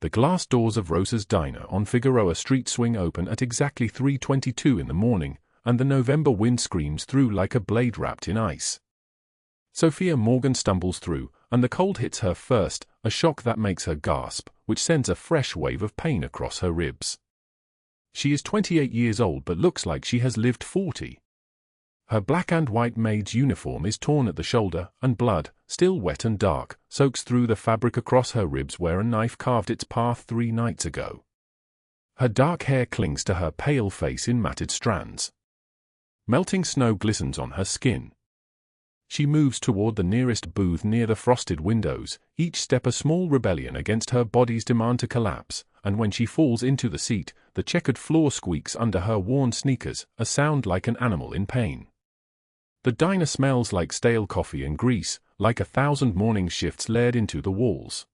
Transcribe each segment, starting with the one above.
The glass doors of Rosa's diner on Figueroa Street swing open at exactly 3:22 in the morning, and the November wind screams through like a blade wrapped in ice. Sofia Morgan stumbles through, and the cold hits her first, a shock that makes her gasp, which sends a fresh wave of pain across her ribs. She is 28 years old but looks like she has lived 40. Her black and white maid's uniform is torn at the shoulder, and blood, still wet and dark, soaks through the fabric across her ribs where a knife carved its path 3 nights ago. Her dark hair clings to her pale face in matted strands. Melting snow glistens on her skin. She moves toward the nearest booth near the frosted windows, each step a small rebellion against her body's demand to collapse, and when she falls into the seat, the checkered floor squeaks under her worn sneakers, a sound like an animal in pain. The diner smells like stale coffee and grease, like 1,000 morning shifts layered into the walls.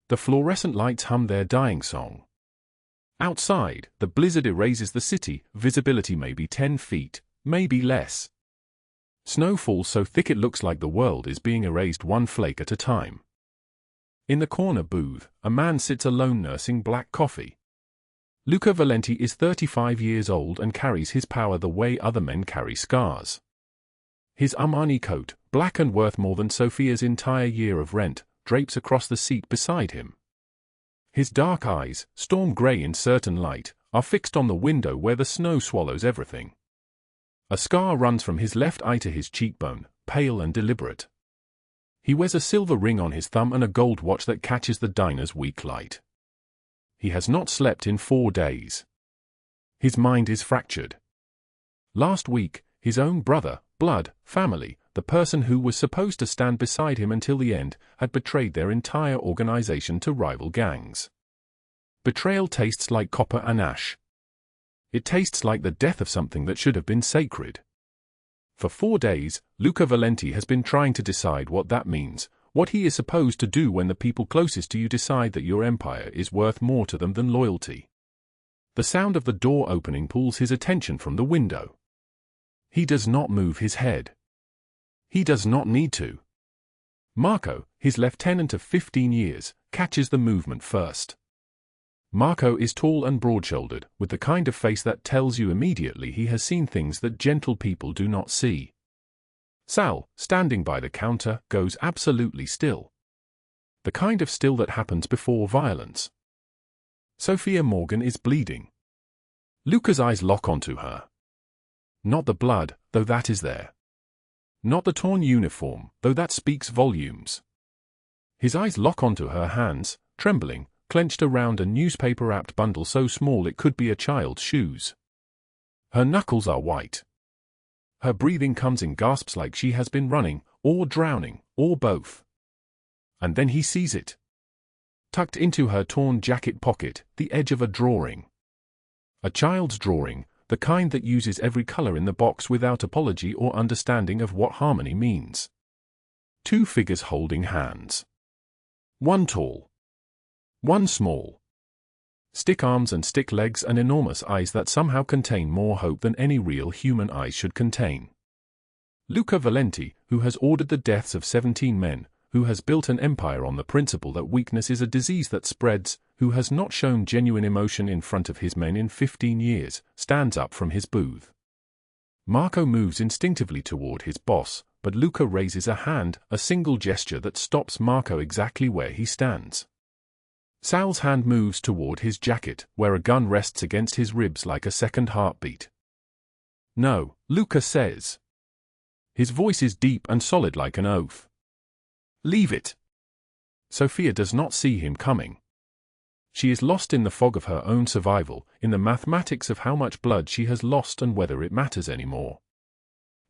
The fluorescent lights hum their dying song. Outside, the blizzard erases the city, visibility maybe 10 feet, maybe less. Snow falls so thick it looks like the world is being erased one flake at a time. In the corner booth, a man sits alone nursing black coffee. Luca Valenti is 35 years old and carries his power the way other men carry scars. His Armani coat, black and worth more than Sofia's entire year of rent, drapes across the seat beside him. His dark eyes, storm gray in certain light, are fixed on the window where the snow swallows everything. A scar runs from his left eye to his cheekbone, pale and deliberate. He wears a silver ring on his thumb and a gold watch that catches the diner's weak light. He has not slept in 4 days. His mind is fractured. Last week, his own brother, blood, family, the person who was supposed to stand beside him until the end, had betrayed their entire organization to rival gangs. Betrayal tastes like copper and ash. It tastes like the death of something that should have been sacred. For 4 days, Luca Valenti has been trying to decide what that means, what he is supposed to do when the people closest to you decide that your empire is worth more to them than loyalty. The sound of the door opening pulls his attention from the window. He does not move his head. He does not need to. Marco, his lieutenant of 15 years, catches the movement first. Marco is tall and broad-shouldered, with the kind of face that tells you immediately he has seen things that gentle people do not see. Sal, standing by the counter, goes absolutely still. The kind of still that happens before violence. Sofia Morgan is bleeding. Luca's eyes lock onto her. Not the blood, though that is there. Not the torn uniform, though that speaks volumes. His eyes lock onto her hands, trembling, clenched around a newspaper-wrapped bundle so small it could be a child's shoes. Her knuckles are white. Her breathing comes in gasps like she has been running, or drowning, or both. And then he sees it. Tucked into her torn jacket pocket, the edge of a drawing. A child's drawing, the kind that uses every color in the box without apology or understanding of what harmony means. 2 figures holding hands. One tall. One small. Stick arms and stick legs and enormous eyes that somehow contain more hope than any real human eyes should contain. Luca Valenti, who has ordered the deaths of 17 men, who has built an empire on the principle that weakness is a disease that spreads, who has not shown genuine emotion in front of his men in 15 years, stands up from his booth. Marco moves instinctively toward his boss, but Luca raises a hand, a single gesture that stops Marco exactly where he stands. Sal's hand moves toward his jacket, where a gun rests against his ribs like a second heartbeat. No, Luca says. His voice is deep and solid like an oath. Leave it. Sofia does not see him coming. She is lost in the fog of her own survival, in the mathematics of how much blood she has lost and whether it matters anymore.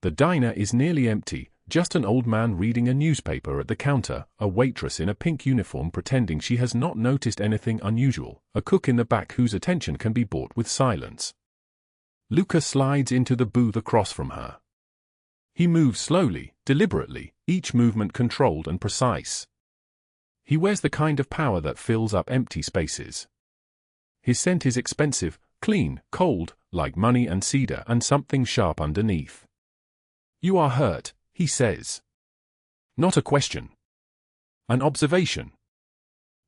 The diner is nearly empty, just an old man reading a newspaper at the counter, a waitress in a pink uniform pretending she has not noticed anything unusual, a cook in the back whose attention can be bought with silence. Luca slides into the booth across from her. He moves slowly, deliberately, each movement controlled and precise. He wears the kind of power that fills up empty spaces. His scent is expensive, clean, cold, like money and cedar and something sharp underneath. You are hurt, he says. Not a question. An observation.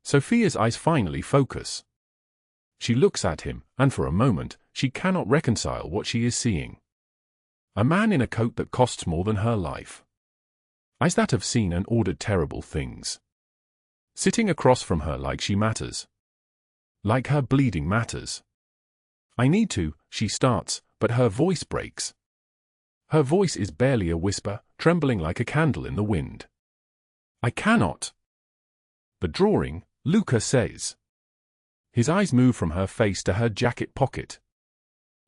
Sophia's eyes finally focus. She looks at him, and for a moment, she cannot reconcile what she is seeing. A man in a coat that costs more than her life. Eyes that have seen and ordered terrible things. Sitting across from her like she matters. Like her bleeding matters. I need to, she starts, but her voice breaks. Her voice is barely a whisper, trembling like a candle in the wind. I cannot. The drawing, Luca says. His eyes move from her face to her jacket pocket.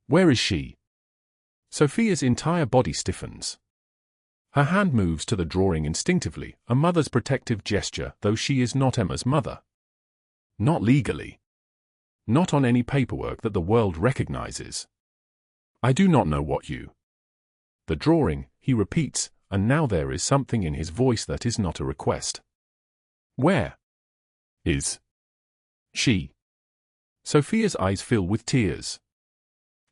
Where is she? Sophia's entire body stiffens. Her hand moves to the drawing instinctively, a mother's protective gesture, though she is not Emma's mother. Not legally. Not on any paperwork that the world recognizes. I do not know what you. The drawing, he repeats, and now there is something in his voice that is not a request. Where is she? Sophia's eyes fill with tears.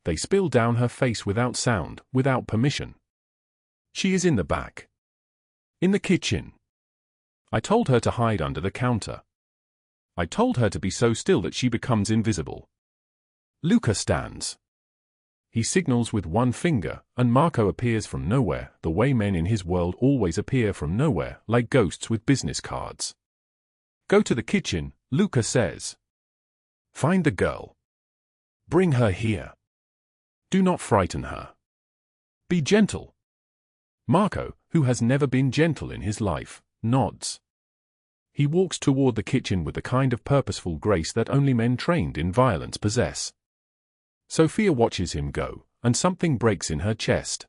They spill down her face without sound, without permission. She is in the back. In the kitchen. I told her to hide under the counter. I told her to be so still that she becomes invisible. Luca stands. He signals with one finger, and Marco appears from nowhere, the way men in his world always appear from nowhere, like ghosts with business cards. Go to the kitchen, Luca says. Find the girl. Bring her here. Do not frighten her. Be gentle. Marco, who has never been gentle in his life, nods. He walks toward the kitchen with the kind of purposeful grace that only men trained in violence possess. Sophia watches him go, and something breaks in her chest.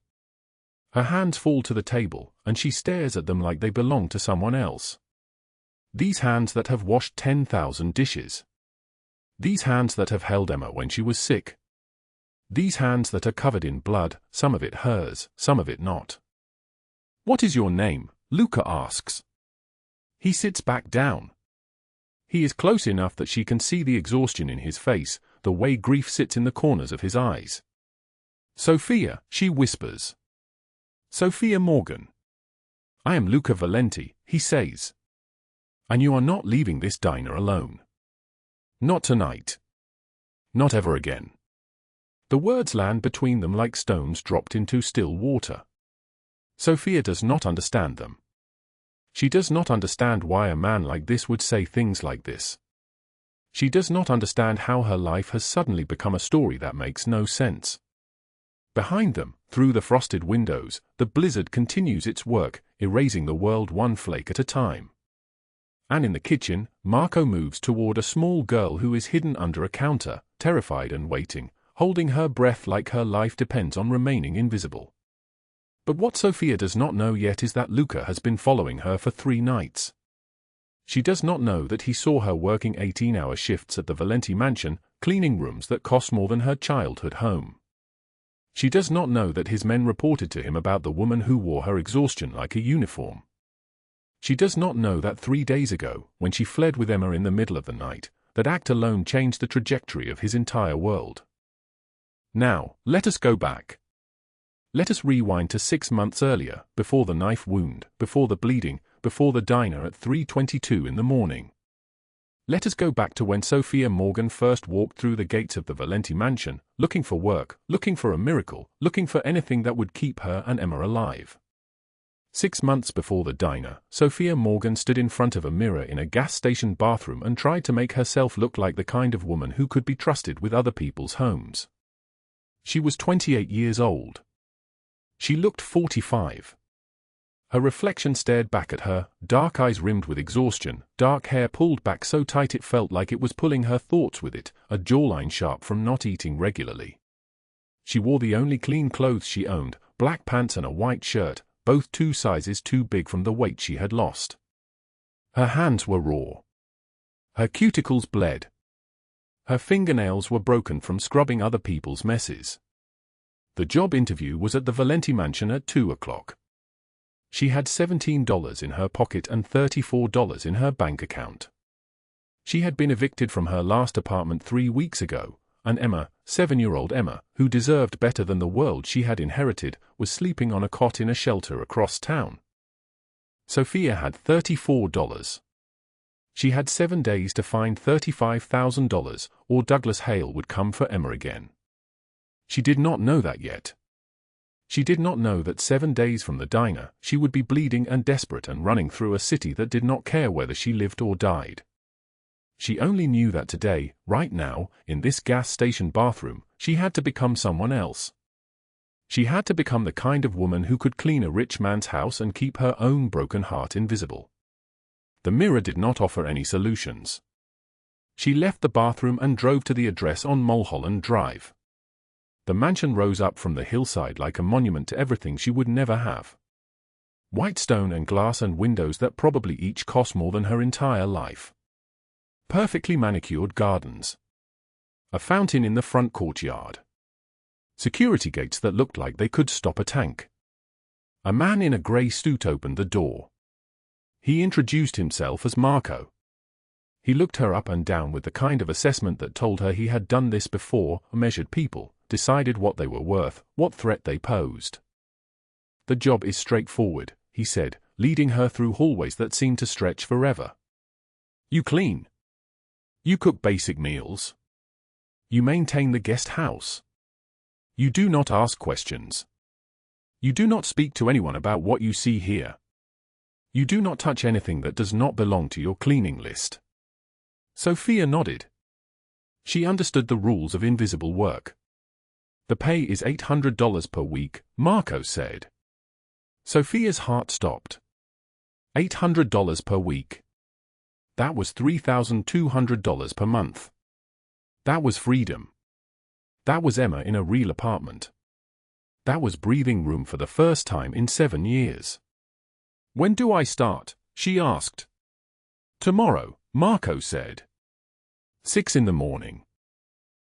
Her hands fall to the table, and she stares at them like they belong to someone else. These hands that have washed 10,000 dishes. These hands that have held Emma when she was sick. These hands that are covered in blood, some of it hers, some of it not. What is your name? Luca asks. He sits back down. He is close enough that she can see the exhaustion in his face, the way grief sits in the corners of his eyes. Sofia, she whispers. Sofia Morgan. I am Luca Valenti, he says. And you are not leaving this diner alone. Not tonight. Not ever again. The words land between them like stones dropped into still water. Sofia does not understand them. She does not understand why a man like this would say things like this. She does not understand how her life has suddenly become a story that makes no sense. Behind them, through the frosted windows, the blizzard continues its work, erasing the world one flake at a time. And in the kitchen, Marco moves toward a small girl who is hidden under a counter, terrified and waiting, holding her breath like her life depends on remaining invisible. But what Sofia does not know yet is that Luca has been following her for 3 nights. She does not know that he saw her working 18-hour shifts at the Valenti mansion, cleaning rooms that cost more than her childhood home. She does not know that his men reported to him about the woman who wore her exhaustion like a uniform. She does not know that 3 days ago, when she fled with Emma in the middle of the night, that act alone changed the trajectory of his entire world. Now, let us go back. Let us rewind to 6 months earlier, before the knife wound, before the bleeding, before the diner at 3:22 in the morning. Let us go back to when Sofia Morgan first walked through the gates of the Valenti mansion, looking for work, looking for a miracle, looking for anything that would keep her and Emma alive. 6 months before the diner, Sofia Morgan stood in front of a mirror in a gas station bathroom and tried to make herself look like the kind of woman who could be trusted with other people's homes. She was 28 years old. She looked 45. Her reflection stared back at her, dark eyes rimmed with exhaustion, dark hair pulled back so tight it felt like it was pulling her thoughts with it, a jawline sharp from not eating regularly. She wore the only clean clothes she owned, black pants and a white shirt, both 2 sizes too big from the weight she had lost. Her hands were raw. Her cuticles bled. Her fingernails were broken from scrubbing other people's messes. The job interview was at the Valenti mansion at 2 o'clock. She had $17 in her pocket and $34 in her bank account. She had been evicted from her last apartment 3 weeks ago, and Emma, 7-year-old Emma, who deserved better than the world she had inherited, was sleeping on a cot in a shelter across town. Sofia had $34. She had 7 days to find $35,000, or Douglas Hale would come for Emma again. She did not know that yet. She did not know that 7 days from the diner, she would be bleeding and desperate and running through a city that did not care whether she lived or died. She only knew that today, right now, in this gas station bathroom, she had to become someone else. She had to become the kind of woman who could clean a rich man's house and keep her own broken heart invisible. The mirror did not offer any solutions. She left the bathroom and drove to the address on Mulholland Drive. The mansion rose up from the hillside like a monument to everything she would never have. White stone and glass and windows that probably each cost more than her entire life. Perfectly manicured gardens. A fountain in the front courtyard. Security gates that looked like they could stop a tank. A man in a grey suit opened the door. He introduced himself as Marco. He looked her up and down with the kind of assessment that told her he had done this before, measured people, decided what they were worth, what threat they posed. "The job is straightforward," he said, leading her through hallways that seemed to stretch forever. "You clean. You cook basic meals. You maintain the guest house. You do not ask questions. You do not speak to anyone about what you see here. You do not touch anything that does not belong to your cleaning list." Sofia nodded. She understood the rules of invisible work. "The pay is $800 per week," Marco said. Sofia's heart stopped. $800 per week. That was $3,200 per month. That was freedom. That was Emma in a real apartment. That was breathing room for the first time in 7 years. "When do I start?" she asked. "Tomorrow," Marco said. 6 in the morning.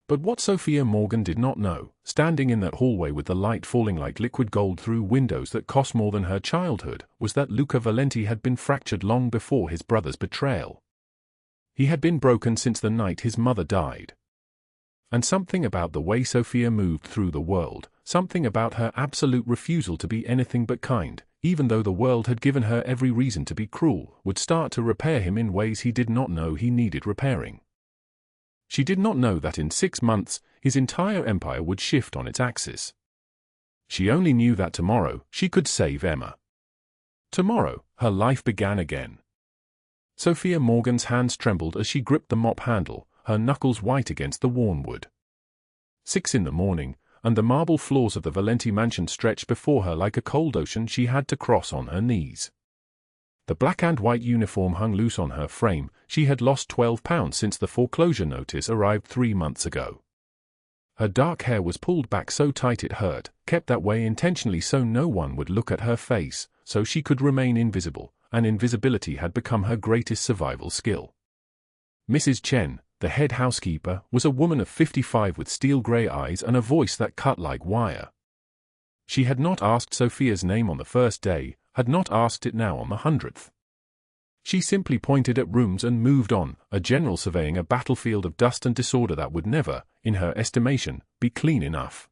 But what Sofia Morgan did not know, standing in that hallway with the light falling like liquid gold through windows that cost more than her childhood, was that Luca Valenti had been fractured long before his brother's betrayal. He had been broken since the night his mother died. And something about the way Sofia moved through the world, something about her absolute refusal to be anything but kind, even though the world had given her every reason to be cruel, would start to repair him in ways he did not know he needed repairing. She did not know that in 6 months, his entire empire would shift on its axis. She only knew that tomorrow, she could save Emma. Tomorrow, her life began again. Sofia Morgan's hands trembled as she gripped the mop handle, her knuckles white against the worn wood. 6 in the morning, and the marble floors of the Valenti mansion stretched before her like a cold ocean she had to cross on her knees. The black and white uniform hung loose on her frame. She had lost 12 pounds since the foreclosure notice arrived 3 months ago. Her dark hair was pulled back so tight it hurt, kept that way intentionally so no one would look at her face, so she could remain invisible, and invisibility had become her greatest survival skill. Mrs. Chen, the head housekeeper, was a woman of 55 with steel-grey eyes and a voice that cut like wire. She had not asked Sofia's name on the first day, had not asked it now on the 100th. She simply pointed at rooms and moved on, a general surveying a battlefield of dust and disorder that would never, in her estimation, be clean enough.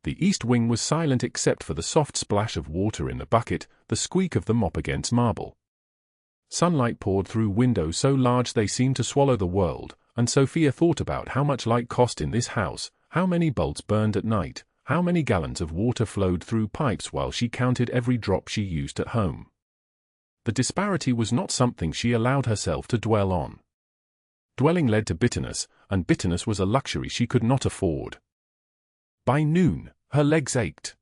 The east wing was silent except for the soft splash of water in the bucket, the squeak of the mop against marble. Sunlight poured through windows so large they seemed to swallow the world, and Sofia thought about how much light cost in this house, how many bulbs burned at night, how many gallons of water flowed through pipes while she counted every drop she used at home. The disparity was not something she allowed herself to dwell on. Dwelling led to bitterness, and bitterness was a luxury she could not afford. By noon, her legs ached.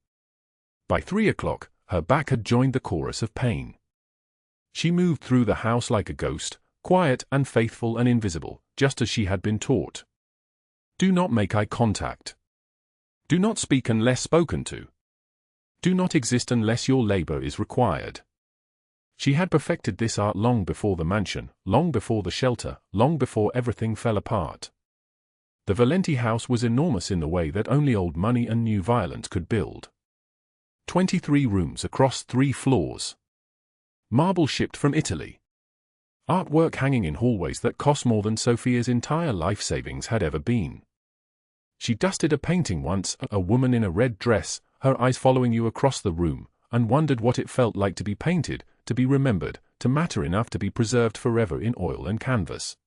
By 3 o'clock, her back had joined the chorus of pain. She moved through the house like a ghost, quiet and faithful and invisible, just as she had been taught. Do not make eye contact. Do not speak unless spoken to. Do not exist unless your labor is required. She had perfected this art long before the mansion, long before the shelter, long before everything fell apart. The Valenti house was enormous in the way that only old money and new violence could build. 23 rooms across 3 floors. Marble shipped from Italy. Artwork hanging in hallways that cost more than Sofia's entire life savings had ever been. She dusted a painting once, a woman in a red dress, her eyes following you across the room, and wondered what it felt like to be painted, to be remembered, to matter enough to be preserved forever in oil and canvas.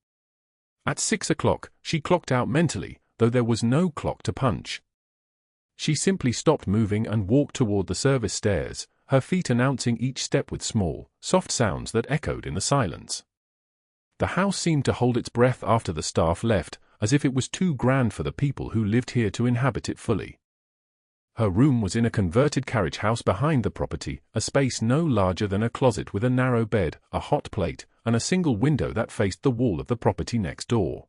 At 6 o'clock, she clocked out mentally, though there was no clock to punch. She simply stopped moving and walked toward the service stairs, her feet announcing each step with small, soft sounds that echoed in the silence. The house seemed to hold its breath after the staff left, as if it was too grand for the people who lived here to inhabit it fully. Her room was in a converted carriage house behind the property, a space no larger than a closet with a narrow bed, a hot plate, and a single window that faced the wall of the property next door.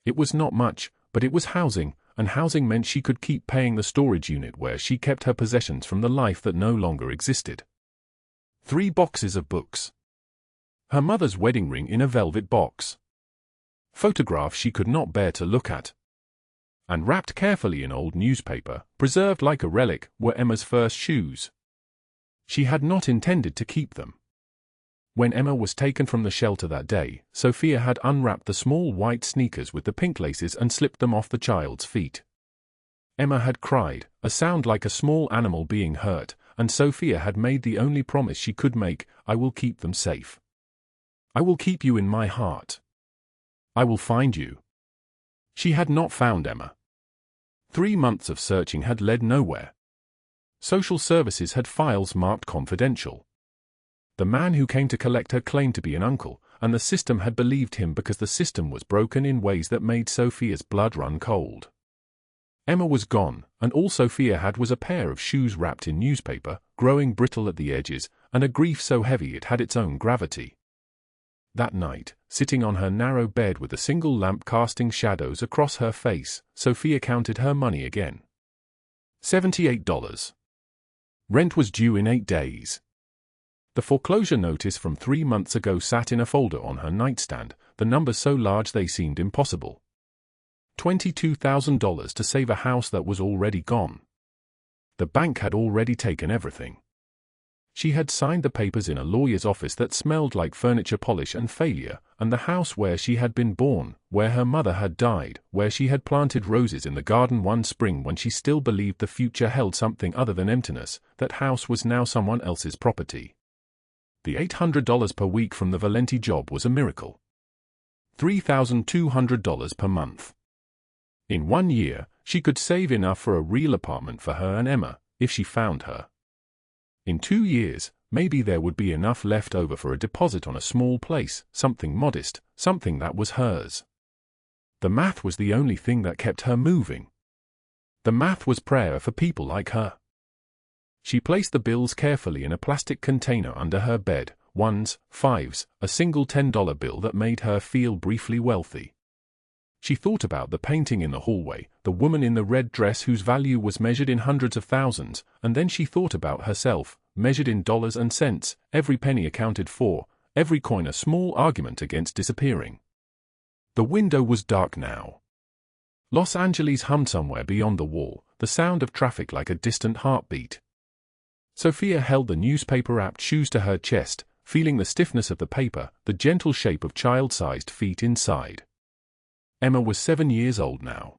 It was not much, but it was housing, and housing meant she could keep paying the storage unit where she kept her possessions from the life that no longer existed. 3 boxes of books. Her mother's wedding ring in a velvet box. Photographs she could not bear to look at. And wrapped carefully in old newspaper, preserved like a relic, were Emma's first shoes. She had not intended to keep them. When Emma was taken from the shelter that day, Sofia had unwrapped the small white sneakers with the pink laces and slipped them off the child's feet. Emma had cried, a sound like a small animal being hurt, and Sofia had made the only promise she could make: I will keep them safe. I will keep you in my heart. I will find you. She had not found Emma. 3 months of searching had led nowhere. Social services had files marked confidential. The man who came to collect her claimed to be an uncle, and the system had believed him because the system was broken in ways that made Sofia's blood run cold. Emma was gone, and all Sofia had was a pair of shoes wrapped in newspaper, growing brittle at the edges, and a grief so heavy it had its own gravity. That night, sitting on her narrow bed with a single lamp casting shadows across her face, Sofia counted her money again. $78. Rent was due in 8 days. The foreclosure notice from 3 months ago sat in a folder on her nightstand, the numbers so large they seemed impossible. $22,000 to save a house that was already gone. The bank had already taken everything. She had signed the papers in a lawyer's office that smelled like furniture polish and failure, and the house where she had been born, where her mother had died, where she had planted roses in the garden one spring when she still believed the future held something other than emptiness, that house was now someone else's property. The $800 per week from the Valenti job was a miracle. $3,200 per month. In 1 year, she could save enough for a real apartment for her and Emma, if she found her. In 2 years, maybe there would be enough left over for a deposit on a small place, something modest, something that was hers. The math was the only thing that kept her moving. The math was prayer for people like her. She placed the bills carefully in a plastic container under her bed, ones, fives, a single $10 bill that made her feel briefly wealthy. She thought about the painting in the hallway, the woman in the red dress whose value was measured in hundreds of thousands, and then she thought about herself, measured in dollars and cents, every penny accounted for, every coin a small argument against disappearing. The window was dark now. Los Angeles hummed somewhere beyond the wall, the sound of traffic like a distant heartbeat. Sofia held the newspaper-wrapped shoes to her chest, feeling the stiffness of the paper, the gentle shape of child-sized feet inside. Emma was 7 years old now.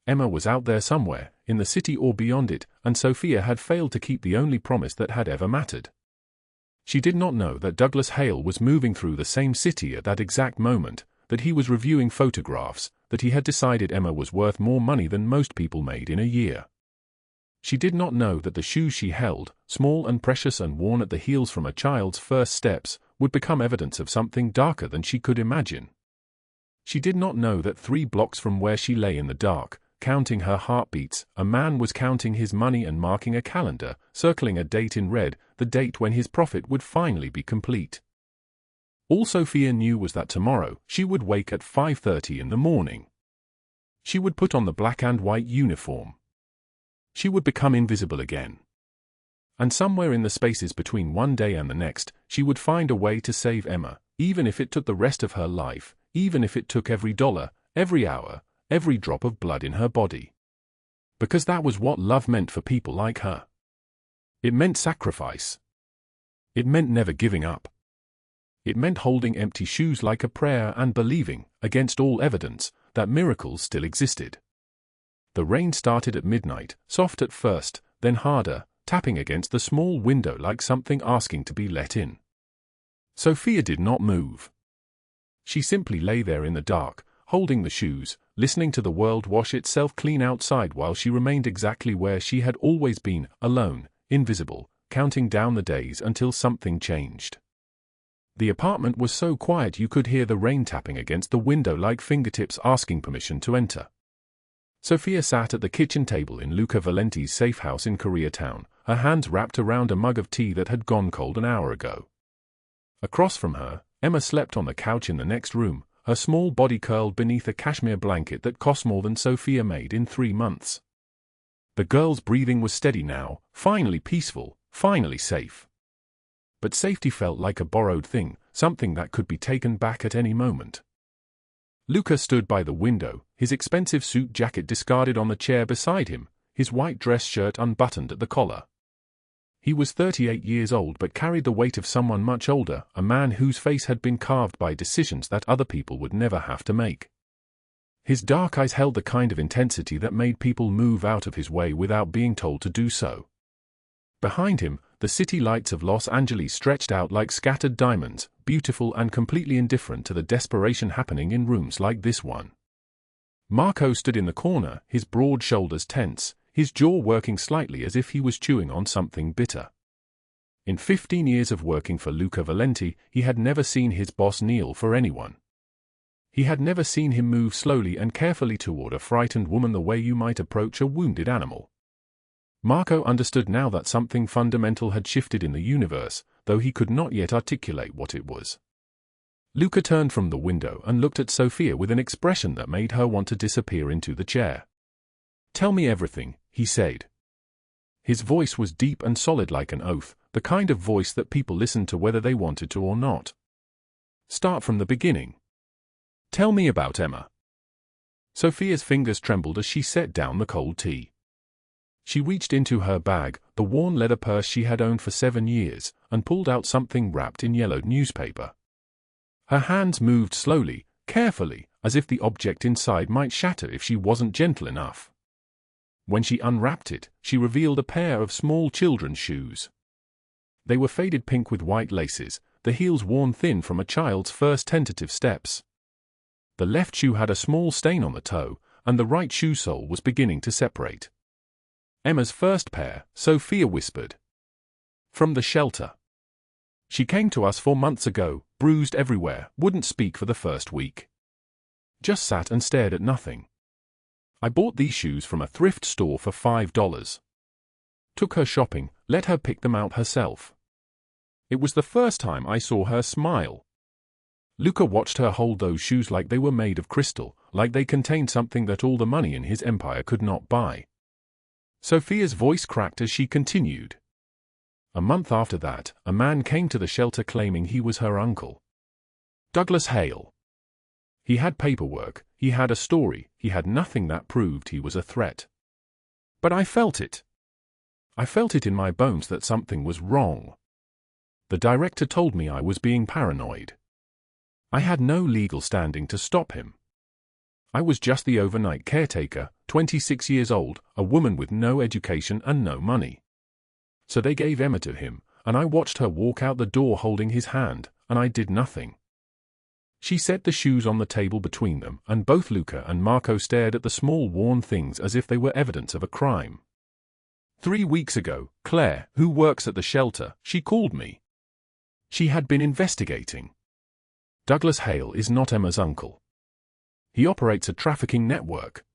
Emma was out there somewhere, in the city or beyond it, and Sofia had failed to keep the only promise that had ever mattered. She did not know that Douglas Hale was moving through the same city at that exact moment, that he was reviewing photographs, that he had decided Emma was worth more money than most people made in a year. She did not know that the shoes she held, small and precious and worn at the heels from a child's first steps, would become evidence of something darker than she could imagine. She did not know that 3 blocks from where she lay in the dark, counting her heartbeats, a man was counting his money and marking a calendar, circling a date in red, the date when his profit would finally be complete. All Sofia knew was that tomorrow she would wake at 5:30 in the morning. She would put on the black and white uniform. She would become invisible again. And somewhere in the spaces between one day and the next, she would find a way to save Emma, even if it took the rest of her life, even if it took every dollar, every hour, every drop of blood in her body. Because that was what love meant for people like her. It meant sacrifice. It meant never giving up. It meant holding empty shoes like a prayer and believing, against all evidence, that miracles still existed. The rain started at midnight, soft at first, then harder, tapping against the small window like something asking to be let in. Sofia did not move. She simply lay there in the dark, holding the shoes, listening to the world wash itself clean outside while she remained exactly where she had always been, alone, invisible, counting down the days until something changed. The apartment was so quiet you could hear the rain tapping against the window like fingertips asking permission to enter. Sofia sat at the kitchen table in Luca Valenti's safe house in Koreatown, her hands wrapped around a mug of tea that had gone cold an hour ago. Across from her, Emma slept on the couch in the next room, her small body curled beneath a cashmere blanket that cost more than Sofia made in 3 months. The girl's breathing was steady now, finally peaceful, finally safe. But safety felt like a borrowed thing, something that could be taken back at any moment. Luca stood by the window, his expensive suit jacket discarded on the chair beside him, his white dress shirt unbuttoned at the collar. He was 38 years old but carried the weight of someone much older, a man whose face had been carved by decisions that other people would never have to make. His dark eyes held the kind of intensity that made people move out of his way without being told to do so. Behind him, the city lights of Los Angeles stretched out like scattered diamonds, beautiful and completely indifferent to the desperation happening in rooms like this one. Marco stood in the corner, his broad shoulders tense, his jaw working slightly as if he was chewing on something bitter. In 15 years of working for Luca Valenti, he had never seen his boss kneel for anyone. He had never seen him move slowly and carefully toward a frightened woman the way you might approach a wounded animal. Marco understood now that something fundamental had shifted in the universe, though he could not yet articulate what it was. Luca turned from the window and looked at Sofia with an expression that made her want to disappear into the chair. "Tell me everything," he said. His voice was deep and solid like an oath, the kind of voice that people listened to whether they wanted to or not. "Start from the beginning. Tell me about Emma." Sofia's fingers trembled as she set down the cold tea. She reached into her bag, the worn leather purse she had owned for 7 years, and pulled out something wrapped in yellowed newspaper. Her hands moved slowly, carefully, as if the object inside might shatter if she wasn't gentle enough. When she unwrapped it, she revealed a pair of small children's shoes. They were faded pink with white laces, the heels worn thin from a child's first tentative steps. The left shoe had a small stain on the toe, and the right shoe sole was beginning to separate. "Emma's first pair," Sofia whispered. "From the shelter. She came to us 4 months ago, bruised everywhere, wouldn't speak for the first week. Just sat and stared at nothing. I bought these shoes from a thrift store for $5. Took her shopping, let her pick them out herself. It was the first time I saw her smile." Luca watched her hold those shoes like they were made of crystal, like they contained something that all the money in his empire could not buy. Sofia's voice cracked as she continued. "A month after that, a man came to the shelter claiming he was her uncle. Douglas Hale. He had paperwork, he had a story, he had nothing that proved he was a threat. But I felt it. I felt it in my bones that something was wrong. The director told me I was being paranoid. I had no legal standing to stop him. I was just the overnight caretaker, 26 years old, a woman with no education and no money. So they gave Emma to him, and I watched her walk out the door holding his hand, and I did nothing." She set the shoes on the table between them, and both Luca and Marco stared at the small worn things as if they were evidence of a crime. 3 weeks ago, Claire, who works at the shelter, she called me. She had been investigating. Douglas Hale is not Emma's uncle. He operates a trafficking network.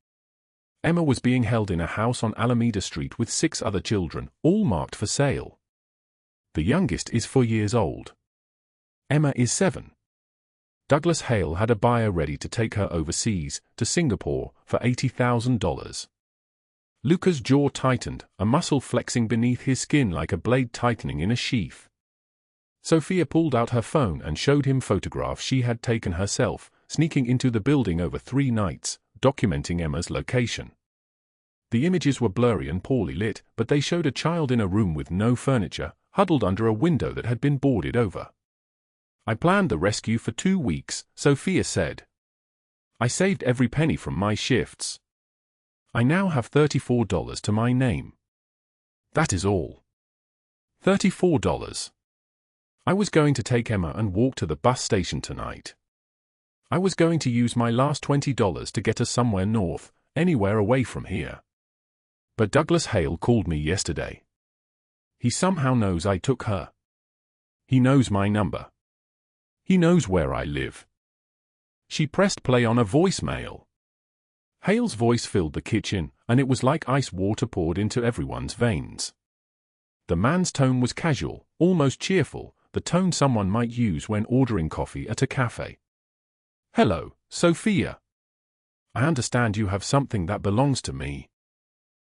Emma was being held in a house on Alameda Street with 6 other children, all marked for sale. The youngest is 4 years old. Emma is 7. Douglas Hale had a buyer ready to take her overseas, to Singapore, for $80,000. Luca's jaw tightened, a muscle flexing beneath his skin like a blade tightening in a sheath. Sofia pulled out her phone and showed him photographs she had taken herself, sneaking into the building over 3 nights, documenting Emma's location. The images were blurry and poorly lit, but they showed a child in a room with no furniture, huddled under a window that had been boarded over. "I planned the rescue for 2 weeks," Sofia said. "I saved every penny from my shifts. I now have $34 to my name. That is all. $34. I was going to take Emma and walk to the bus station tonight. I was going to use my last $20 to get us somewhere north, anywhere away from here. But Douglas Hale called me yesterday. He somehow knows I took her. He knows my number. He knows where I live. She pressed play on a voicemail. Hale's voice filled the kitchen, and it was like ice water poured into everyone's veins. The man's tone was casual, almost cheerful, the tone someone might use when ordering coffee at a cafe. "Hello, Sofia. I understand you have something that belongs to me.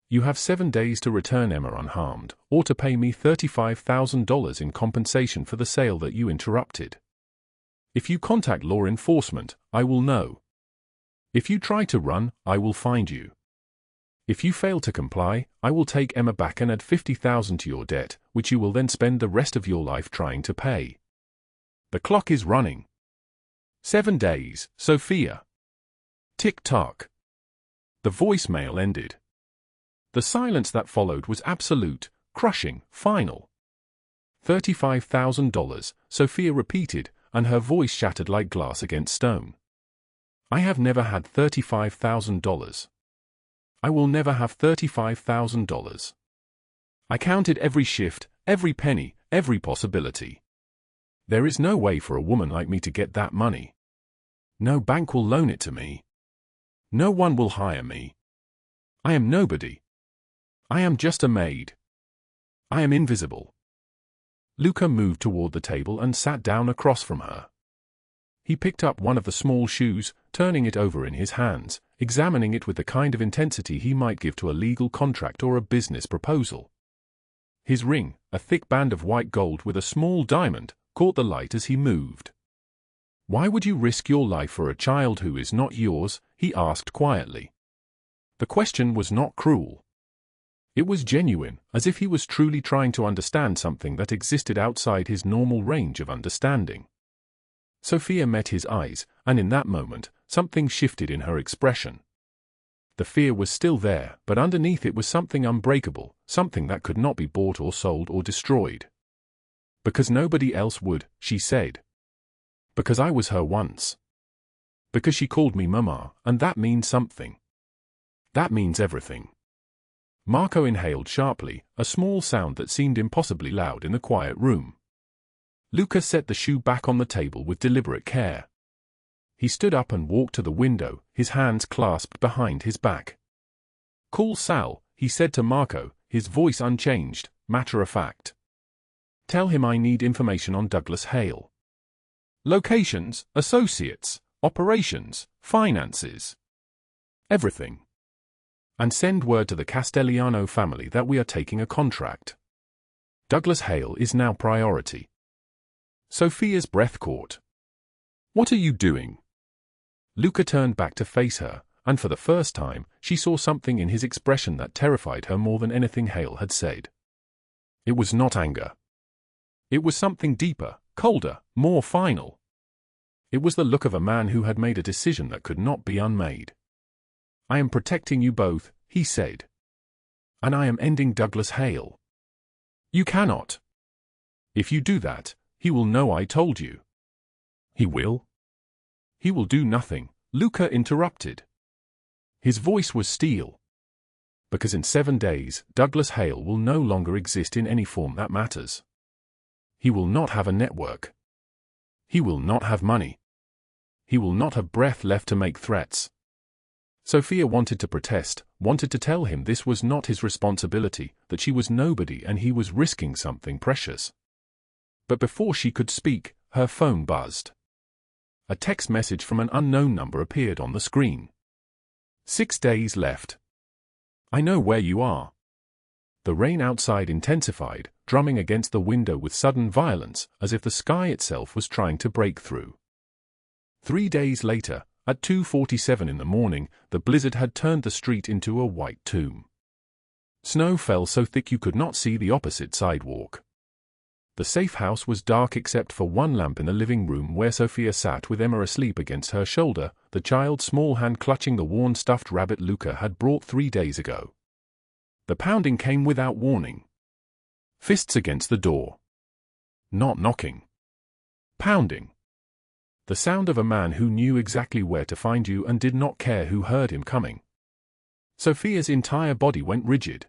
You have 7 days to return Emma unharmed, or to pay me $35,000 in compensation for the sale that you interrupted. If you contact law enforcement, I will know. If you try to run, I will find you. If you fail to comply, I will take Emma back and add $50,000 to your debt, which you will then spend the rest of your life trying to pay. The clock is running. 7 days, Sofia." Tick-tock. The voicemail ended. The silence that followed was absolute, crushing, final. $35,000, Sofia repeated, and her voice shattered like glass against stone. I have never had $35,000. I will never have $35,000. I counted every shift, every penny, every possibility. There is no way for a woman like me to get that money. No bank will loan it to me. No one will hire me. I am nobody. I am just a maid. I am invisible. Luca moved toward the table and sat down across from her. He picked up one of the small shoes, turning it over in his hands, examining it with the kind of intensity he might give to a legal contract or a business proposal. His ring, a thick band of white gold with a small diamond, caught the light as he moved. "Why would you risk your life for a child who is not yours?" he asked quietly. The question was not cruel. It was genuine, as if he was truly trying to understand something that existed outside his normal range of understanding. Sofia met his eyes, and in that moment, something shifted in her expression. The fear was still there, but underneath it was something unbreakable, something that could not be bought or sold or destroyed. "Because nobody else would," she said. "Because I was her once. Because she called me Mama, and that means something. That means everything." Marco inhaled sharply, a small sound that seemed impossibly loud in the quiet room. Luca set the shoe back on the table with deliberate care. He stood up and walked to the window, his hands clasped behind his back. "Call Sal," he said to Marco, his voice unchanged, matter-of-fact. "Tell him I need information on Douglas Hale. Locations, associates, operations, finances. Everything. And send word to the Castellano family that we are taking a contract. Douglas Hale is now priority." Sofia's breath caught. "What are you doing?" Luca turned back to face her, and for the first time, she saw something in his expression that terrified her more than anything Hale had said. It was not anger. It was something deeper, colder, more final. It was the look of a man who had made a decision that could not be unmade. "I am protecting you both," he said. "And I am ending Douglas Hale. You cannot. If you do that, he will know I told you." "He will?" "He will do nothing," Luca interrupted. His voice was steel. "Because in 7 days, Douglas Hale will no longer exist in any form that matters. He will not have a network. He will not have money. He will not have breath left to make threats." Sofia wanted to protest, wanted to tell him this was not his responsibility, that she was nobody and he was risking something precious. But before she could speak, her phone buzzed. A text message from an unknown number appeared on the screen. 6 days left. I know where you are. The rain outside intensified, drumming against the window with sudden violence, as if the sky itself was trying to break through. 3 days later, at 2:47 in the morning, the blizzard had turned the street into a white tomb. Snow fell so thick you could not see the opposite sidewalk. The safe house was dark except for one lamp in the living room where Sofia sat with Emma asleep against her shoulder, the child's small hand clutching the worn stuffed rabbit Luca had brought 3 days ago. The pounding came without warning. Fists against the door. Not knocking. Pounding. The sound of a man who knew exactly where to find you and did not care who heard him coming. Sofia's entire body went rigid.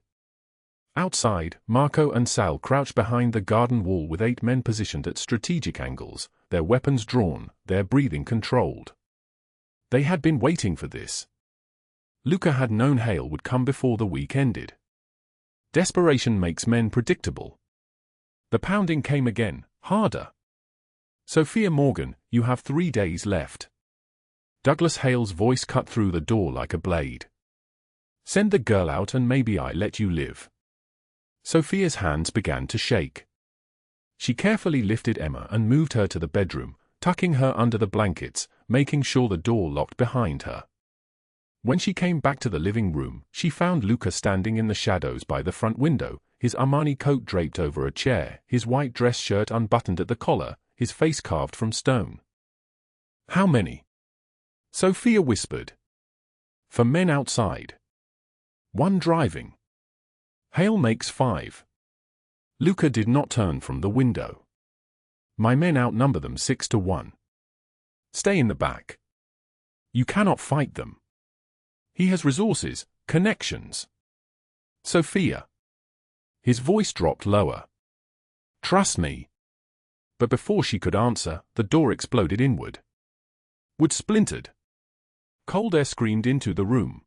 Outside, Marco and Sal crouched behind the garden wall with 8 men positioned at strategic angles, their weapons drawn, their breathing controlled. They had been waiting for this. Luca had known Hale would come before the week ended. Desperation makes men predictable. The pounding came again, harder. Sofia Morgan, you have 3 days left. Douglas Hale's voice cut through the door like a blade. Send the girl out and maybe I let you live. Sofia's hands began to shake. She carefully lifted Emma and moved her to the bedroom, tucking her under the blankets, making sure the door locked behind her. When she came back to the living room, she found Luca standing in the shadows by the front window, his Armani coat draped over a chair, his white dress shirt unbuttoned at the collar, his face carved from stone. How many? Sofia whispered. For men outside. 1 driving. Hale makes 5. Luca did not turn from the window. My men outnumber them 6 to 1. Stay in the back. You cannot fight them. He has resources, connections. Sofia. His voice dropped lower. Trust me. But before she could answer, the door exploded inward. Wood splintered. Cold air screamed into the room.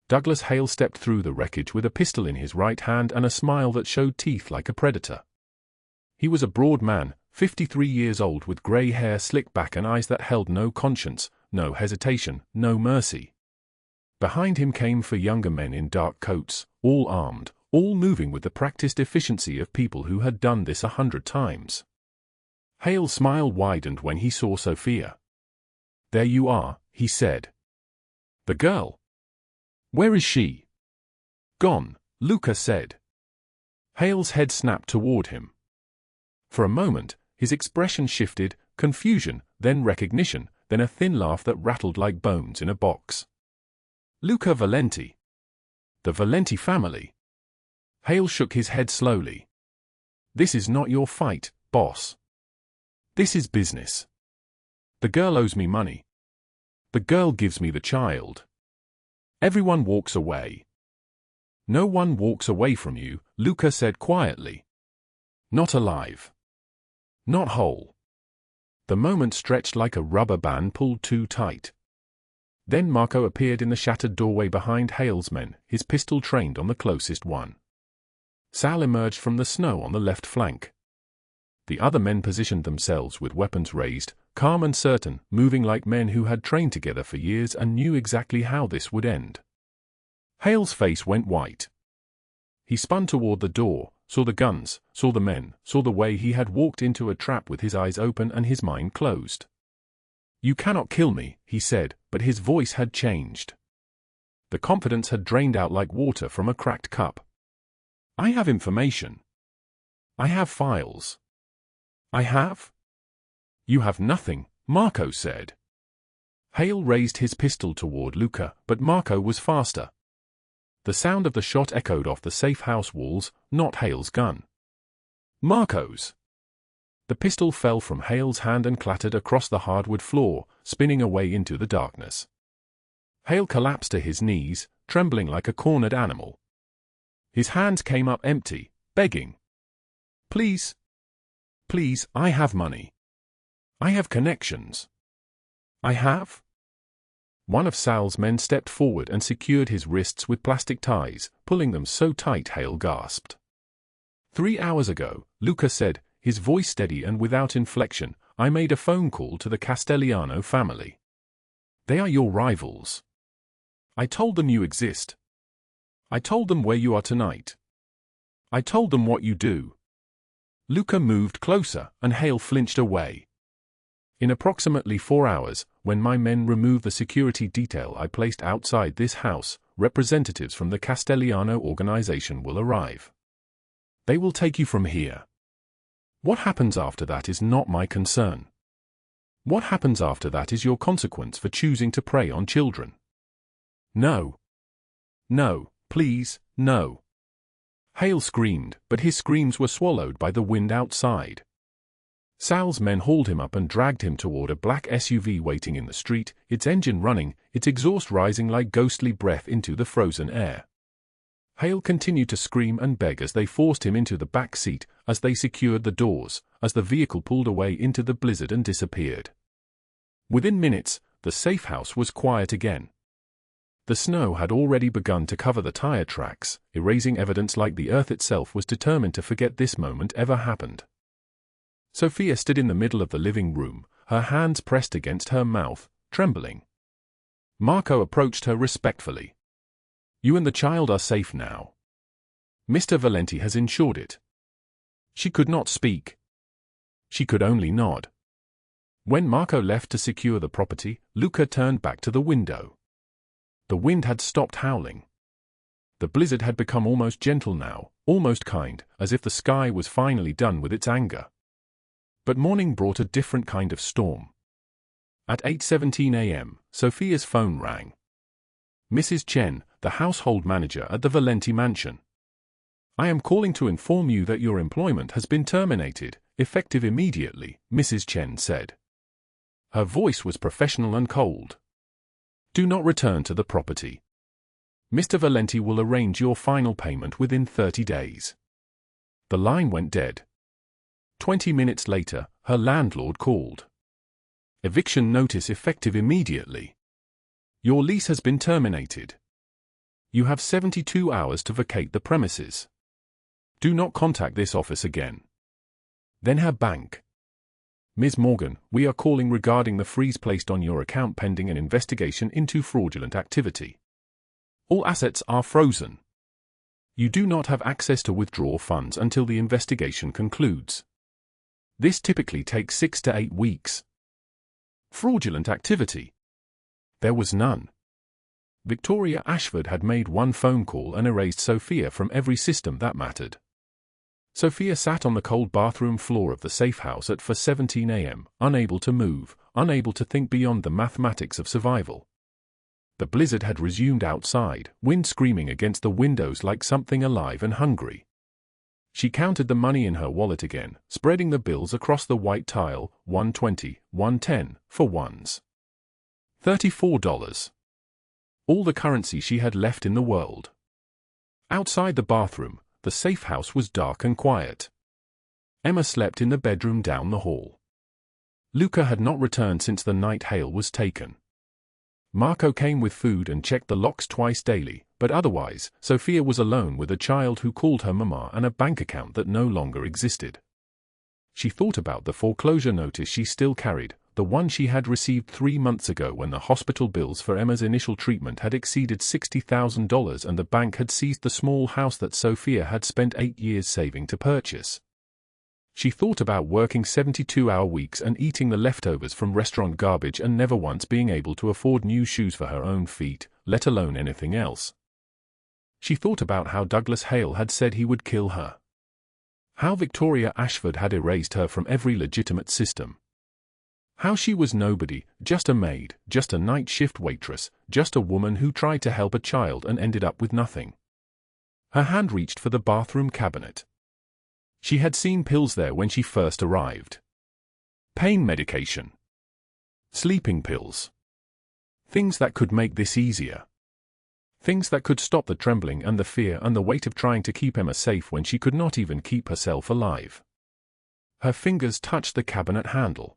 Douglas Hale stepped through the wreckage with a pistol in his right hand and a smile that showed teeth like a predator. He was a broad man, 53 years old with grey hair slicked back and eyes that held no conscience, no hesitation, no mercy. Behind him came 4 younger men in dark coats, all armed, all moving with the practiced efficiency of people who had done this 100 times. Hale's smile widened when he saw Sofia. There you are, he said. The girl. Where is she? Gone, Luca said. Hale's head snapped toward him. For a moment, his expression shifted, confusion, then recognition, then a thin laugh that rattled like bones in a box. Luca Valenti. The Valenti family. Hale shook his head slowly. This is not your fight, boss. This is business. The girl owes me money. The girl gives me the child. Everyone walks away. No one walks away from you, Luca said quietly. Not alive. Not whole. The moment stretched like a rubber band pulled too tight. Then Marco appeared in the shattered doorway behind Hale's men, his pistol trained on the closest one. Sal emerged from the snow on the left flank. The other men positioned themselves with weapons raised, calm and certain, moving like men who had trained together for years and knew exactly how this would end. Hale's face went white. He spun toward the door, saw the guns, saw the men, saw the way he had walked into a trap with his eyes open and his mind closed. You cannot kill me, he said, but his voice had changed. The confidence had drained out like water from a cracked cup. I have information. I have files. I have? You have nothing, Marco said. Hale raised his pistol toward Luca, but Marco was faster. The sound of the shot echoed off the safe house walls, not Hale's gun. Marco's. The pistol fell from Hale's hand and clattered across the hardwood floor, spinning away into the darkness. Hale collapsed to his knees, trembling like a cornered animal. His hands came up empty, begging. Please. Please, I have money. I have connections. I have? One of Sal's men stepped forward and secured his wrists with plastic ties, pulling them so tight Hale gasped. 3 hours ago, Luca said, his voice steady and without inflection, I made a phone call to the Castellano family. They are your rivals. I told them you exist. I told them where you are tonight. I told them what you do. Luca moved closer, and Hale flinched away. In approximately 4 hours, when my men remove the security detail I placed outside this house, representatives from the Castellano organization will arrive. They will take you from here. What happens after that is not my concern. What happens after that is your consequence for choosing to prey on children. No. No, please, no. Hale screamed, but his screams were swallowed by the wind outside. Sal's men hauled him up and dragged him toward a black SUV waiting in the street, its engine running, its exhaust rising like ghostly breath into the frozen air. Hale continued to scream and beg as they forced him into the back seat, as they secured the doors, as the vehicle pulled away into the blizzard and disappeared. Within minutes, the safe house was quiet again. The snow had already begun to cover the tire tracks, erasing evidence like the earth itself was determined to forget this moment ever happened. Sofia stood in the middle of the living room, her hands pressed against her mouth, trembling. Marco approached her respectfully. "You and the child are safe now. Mr. Valenti has insured it." She could not speak. She could only nod. When Marco left to secure the property, Luca turned back to the window. The wind had stopped howling. The blizzard had become almost gentle now, almost kind, as if the sky was finally done with its anger. But morning brought a different kind of storm. At 8:17 a.m., Sofia's phone rang. "Mrs. Chen, the household manager at the Valenti mansion. I am calling to inform you that your employment has been terminated, effective immediately," Mrs. Chen said. Her voice was professional and cold. "Do not return to the property. Mr. Valenti will arrange your final payment within 30 days. The line went dead. 20 minutes later, her landlord called. "Eviction notice effective immediately. Your lease has been terminated. You have 72 hours to vacate the premises. Do not contact this office again." Then her bank. "Ms. Morgan, we are calling regarding the freeze placed on your account pending an investigation into fraudulent activity. All assets are frozen. You do not have access to withdraw funds until the investigation concludes. This typically takes 6 to 8 weeks. Fraudulent activity? There was none. Victoria Ashford had made one phone call and erased Sofia from every system that mattered. Sofia sat on the cold bathroom floor of the safe house at 4:17 a.m., unable to move, unable to think beyond the mathematics of survival. The blizzard had resumed outside, wind screaming against the windows like something alive and hungry. She counted the money in her wallet again, spreading the bills across the white tile, $120, $110, for ones. $34. All the currency she had left in the world. Outside the bathroom, the safe house was dark and quiet. Emma slept in the bedroom down the hall. Luca had not returned since the night Hale was taken. Marco came with food and checked the locks twice daily, but otherwise, Sofia was alone with a child who called her mama and a bank account that no longer existed. She thought about the foreclosure notice she still carried, the one she had received 3 months ago when the hospital bills for Emma's initial treatment had exceeded $60,000 and the bank had seized the small house that Sofia had spent 8 years saving to purchase. She thought about working 72-hour weeks and eating the leftovers from restaurant garbage and never once being able to afford new shoes for her own feet, let alone anything else. She thought about how Douglas Hale had said he would kill her. How Victoria Ashford had erased her from every legitimate system. How she was nobody, just a maid, just a night shift waitress, just a woman who tried to help a child and ended up with nothing. Her hand reached for the bathroom cabinet. She had seen pills there when she first arrived. Pain medication. Sleeping pills. Things that could make this easier. Things that could stop the trembling and the fear and the weight of trying to keep Emma safe when she could not even keep herself alive. Her fingers touched the cabinet handle.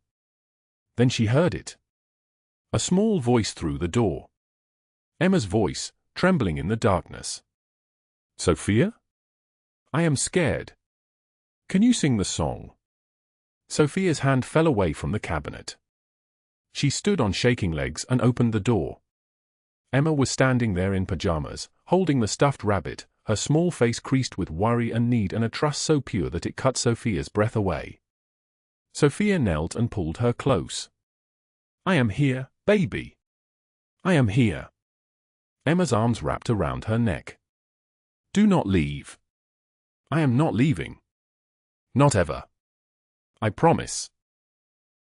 Then she heard it. A small voice through the door. Emma's voice, trembling in the darkness. "Sofia? I am scared. Can you sing the song?" Sofia's hand fell away from the cabinet. She stood on shaking legs and opened the door. Emma was standing there in pajamas, holding the stuffed rabbit, her small face creased with worry and need and a trust so pure that it cut Sofia's breath away. Sofia knelt and pulled her close. "I am here, baby. I am here." Emma's arms wrapped around her neck. "Do not leave." "I am not leaving. Not ever. I promise."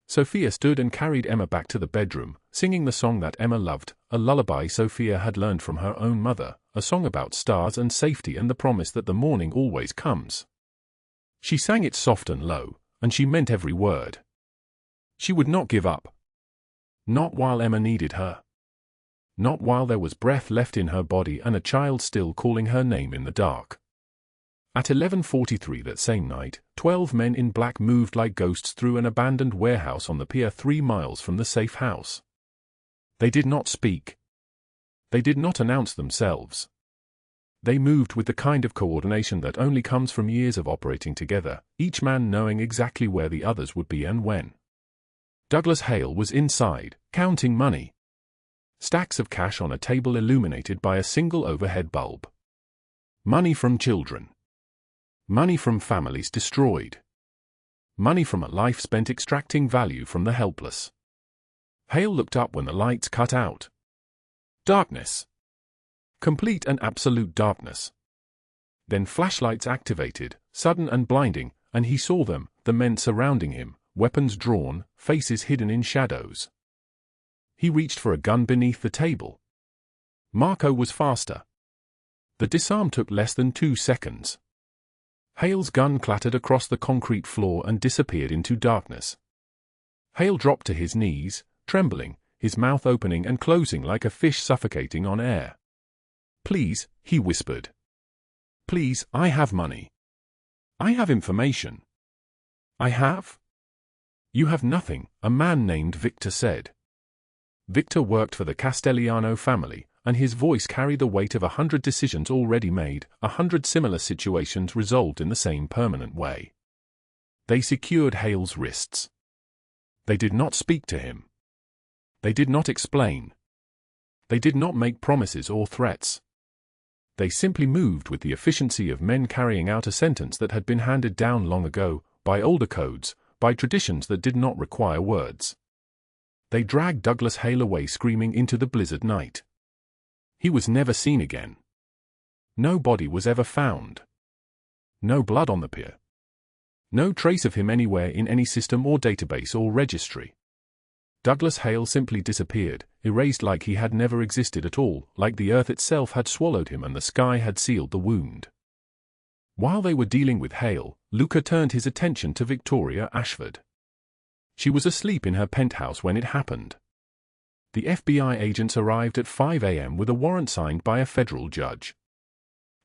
Sofia stood and carried Emma back to the bedroom, singing the song that Emma loved, a lullaby Sofia had learned from her own mother, a song about stars and safety and the promise that the morning always comes. She sang it soft and low, and she meant every word. She would not give up. Not while Emma needed her. Not while there was breath left in her body and a child still calling her name in the dark. At 11:43 that same night, 12 men in black moved like ghosts through an abandoned warehouse on the pier 3 miles from the safe house. They did not speak. They did not announce themselves. They moved with the kind of coordination that only comes from years of operating together, each man knowing exactly where the others would be and when. Douglas Hale was inside, counting money. Stacks of cash on a table illuminated by a single overhead bulb. Money from children. Money from families destroyed. Money from a life spent extracting value from the helpless. Hale looked up when the lights cut out. Darkness. Complete and absolute darkness. Then flashlights activated, sudden and blinding, and he saw them, the men surrounding him, weapons drawn, faces hidden in shadows. He reached for a gun beneath the table. Marco was faster. The disarm took less than 2 seconds. Hale's gun clattered across the concrete floor and disappeared into darkness. Hale dropped to his knees, trembling, his mouth opening and closing like a fish suffocating on air. "Please," he whispered. "Please, I have money. I have information." "I have?" "You have nothing," a man named Victor said. Victor worked for the Castellano family, and his voice carried the weight of 100 decisions already made, 100 similar situations resolved in the same permanent way. They secured Hale's wrists. They did not speak to him. They did not explain. They did not make promises or threats. They simply moved with the efficiency of men carrying out a sentence that had been handed down long ago, by older codes, by traditions that did not require words. They dragged Douglas Hale away screaming into the blizzard night. He was never seen again. No body was ever found. No blood on the pier. No trace of him anywhere in any system or database or registry. Douglas Hale simply disappeared, erased like he had never existed at all, like the earth itself had swallowed him and the sky had sealed the wound. While they were dealing with Hale, Luca turned his attention to Victoria Ashford. She was asleep in her penthouse when it happened. The FBI agents arrived at 5 a.m. with a warrant signed by a federal judge.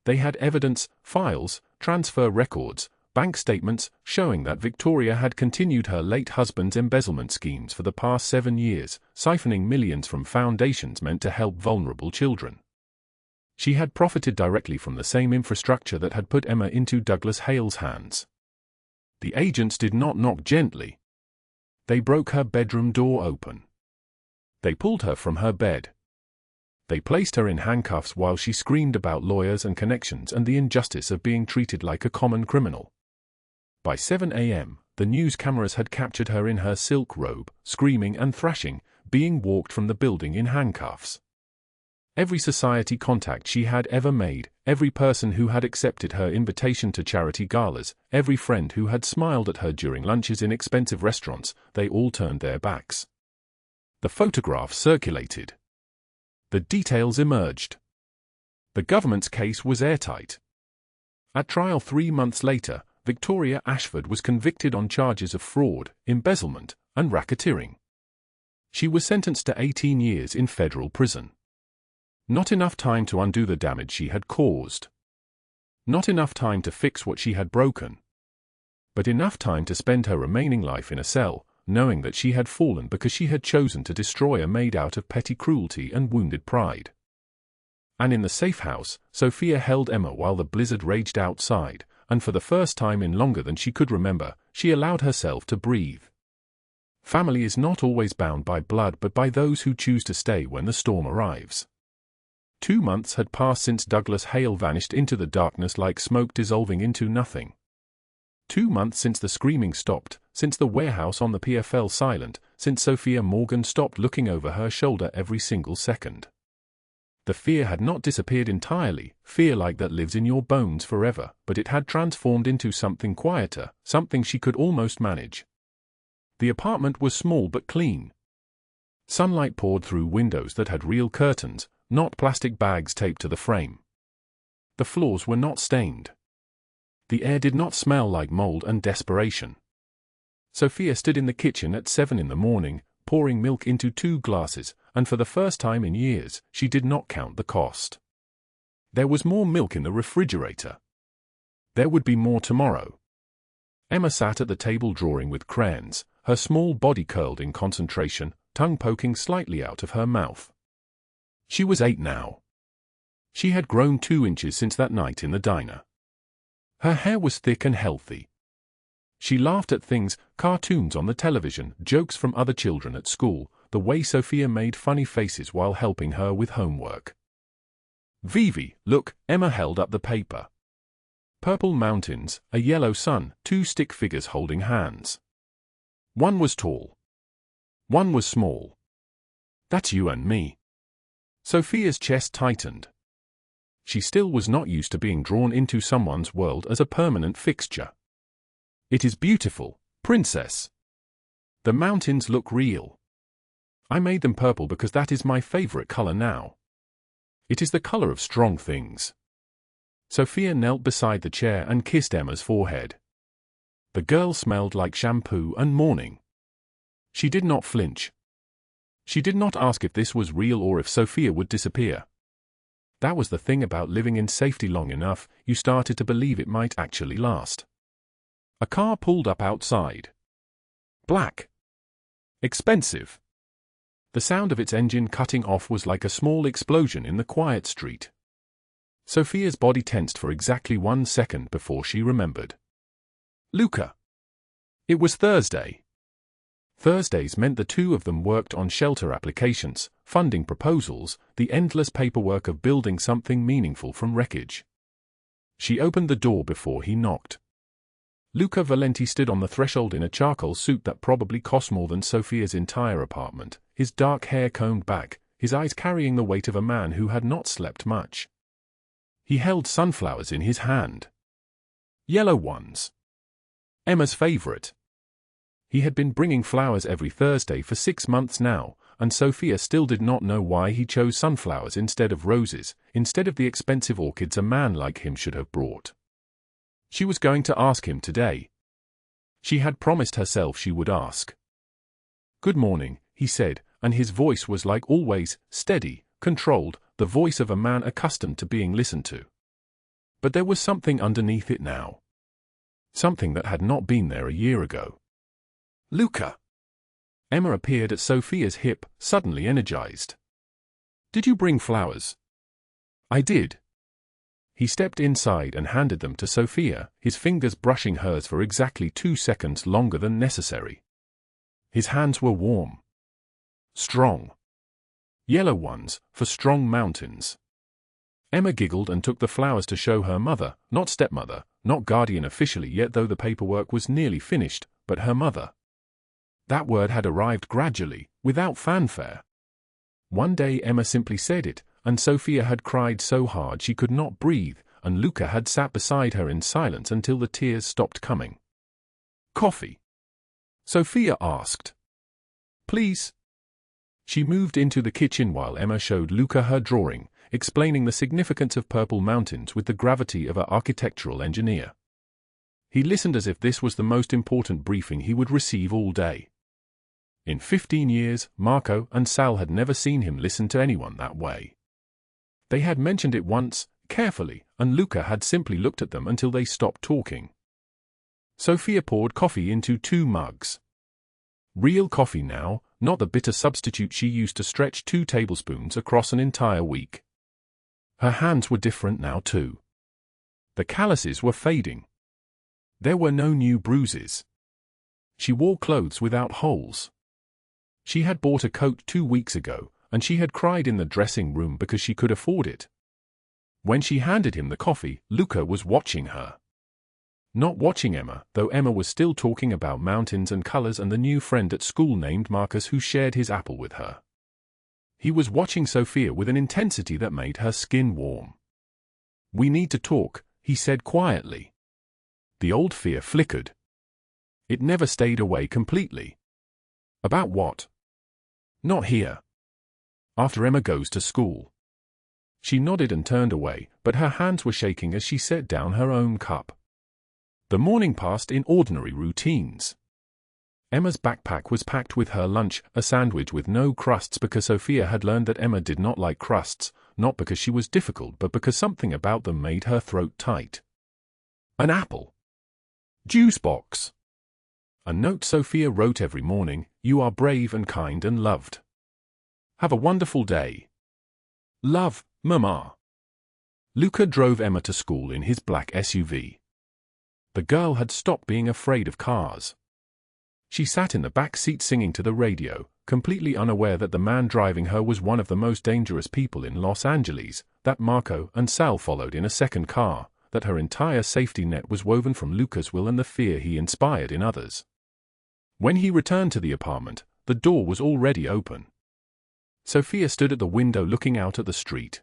They had evidence, files, transfer records, bank statements, showing that Victoria had continued her late husband's embezzlement schemes for the past 7 years, siphoning millions from foundations meant to help vulnerable children. She had profited directly from the same infrastructure that had put Emma into Douglas Hale's hands. The agents did not knock gently. They broke her bedroom door open. They pulled her from her bed. They placed her in handcuffs while she screamed about lawyers and connections and the injustice of being treated like a common criminal. By 7 a.m., the news cameras had captured her in her silk robe, screaming and thrashing, being walked from the building in handcuffs. Every society contact she had ever made, every person who had accepted her invitation to charity galas, every friend who had smiled at her during lunches in expensive restaurants, they all turned their backs. The photographs circulated. The details emerged. The government's case was airtight. At trial 3 months later, Victoria Ashford was convicted on charges of fraud, embezzlement, and racketeering. She was sentenced to 18 years in federal prison. Not enough time to undo the damage she had caused. Not enough time to fix what she had broken. But enough time to spend her remaining life in a cell, knowing that she had fallen because she had chosen to destroy a maid out of petty cruelty and wounded pride. And in the safe house, Sofia held Emma while the blizzard raged outside, and for the first time in longer than she could remember, she allowed herself to breathe. Family is not always bound by blood but by those who choose to stay when the storm arrives. 2 months had passed since Douglas Hale vanished into the darkness like smoke dissolving into nothing. 2 months since the screaming stopped, since the warehouse on the pier fell silent, since Sofia Morgan stopped looking over her shoulder every single second. The fear had not disappeared entirely, fear like that lives in your bones forever, but it had transformed into something quieter, something she could almost manage. The apartment was small but clean. Sunlight poured through windows that had real curtains, not plastic bags taped to the frame. The floors were not stained. The air did not smell like mold and desperation. Sofia stood in the kitchen at 7 in the morning, pouring milk into 2 glasses, and for the first time in years, she did not count the cost. There was more milk in the refrigerator. There would be more tomorrow. Emma sat at the table drawing with crayons, her small body curled in concentration, tongue poking slightly out of her mouth. She was 8 now. She had grown 2 inches since that night in the diner. Her hair was thick and healthy. She laughed at things, cartoons on the television, jokes from other children at school, the way Sofia made funny faces while helping her with homework. Vivi, look, Emma held up the paper. Purple mountains, a yellow sun, 2 stick figures holding hands. One was tall. One was small. That's you and me. Sofia's chest tightened. She still was not used to being drawn into someone's world as a permanent fixture. It is beautiful, princess. The mountains look real. I made them purple because that is my favorite color now. It is the color of strong things. Sofia knelt beside the chair and kissed Emma's forehead. The girl smelled like shampoo and morning. She did not flinch. She did not ask if this was real or if Sofia would disappear. That was the thing about living in safety long enough, you started to believe it might actually last. A car pulled up outside. Black. Expensive. The sound of its engine cutting off was like a small explosion in the quiet street. Sofia's body tensed for exactly 1 second before she remembered. Luca. It was Thursday. Thursdays meant the two of them worked on shelter applications, funding proposals, the endless paperwork of building something meaningful from wreckage. She opened the door before he knocked. Luca Valenti stood on the threshold in a charcoal suit that probably cost more than Sofia's entire apartment, his dark hair combed back, his eyes carrying the weight of a man who had not slept much. He held sunflowers in his hand. Yellow ones. Emma's favorite. He had been bringing flowers every Thursday for 6 months now, and Sofia still did not know why he chose sunflowers instead of roses, instead of the expensive orchids a man like him should have brought. She was going to ask him today. She had promised herself she would ask. Good morning, he said, and his voice was like always, steady, controlled, the voice of a man accustomed to being listened to. But there was something underneath it now. Something that had not been there a year ago. Luca. Emma appeared at Sofia's hip, suddenly energized. Did you bring flowers? I did. He stepped inside and handed them to Sofia, his fingers brushing hers for exactly 2 seconds longer than necessary. His hands were warm. Strong. Yellow ones, for strong mountains. Emma giggled and took the flowers to show her mother, not stepmother, not guardian officially yet though the paperwork was nearly finished, but her mother. That word had arrived gradually, without fanfare. One day Emma simply said it, and Sofia had cried so hard she could not breathe, and Luca had sat beside her in silence until the tears stopped coming. Coffee? Sofia asked. Please. She moved into the kitchen while Emma showed Luca her drawing, explaining the significance of purple mountains with the gravity of an architectural engineer. He listened as if this was the most important briefing he would receive all day. In 15 years, Marco and Sal had never seen him listen to anyone that way. They had mentioned it once, carefully, and Luca had simply looked at them until they stopped talking. Sofia poured coffee into 2 mugs. Real coffee now, not the bitter substitute she used to stretch 2 tablespoons across an entire week. Her hands were different now too. The calluses were fading. There were no new bruises. She wore clothes without holes. She had bought a coat 2 weeks ago, and she had cried in the dressing room because she could afford it. When she handed him the coffee, Luca was watching her. Not watching Emma, though Emma was still talking about mountains and colors and the new friend at school named Marcus who shared his apple with her. He was watching Sofia with an intensity that made her skin warm. We need to talk, he said quietly. The old fear flickered. It never stayed away completely. About what? Not here. After Emma goes to school. She nodded and turned away, but her hands were shaking as she set down her own cup. The morning passed in ordinary routines. Emma's backpack was packed with her lunch, a sandwich with no crusts, because Sofia had learned that Emma did not like crusts, not because she was difficult but because something about them made her throat tight. An apple. Juice box. A note Sofia wrote every morning: "You are brave and kind and loved. Have a wonderful day. Love, Mama." Luca drove Emma to school in his black SUV. The girl had stopped being afraid of cars. She sat in the back seat singing to the radio, completely unaware that the man driving her was one of the most dangerous people in Los Angeles, that Marco and Sal followed in a second car, that her entire safety net was woven from Luca's will and the fear he inspired in others. When he returned to the apartment, the door was already open. Sofia stood at the window looking out at the street.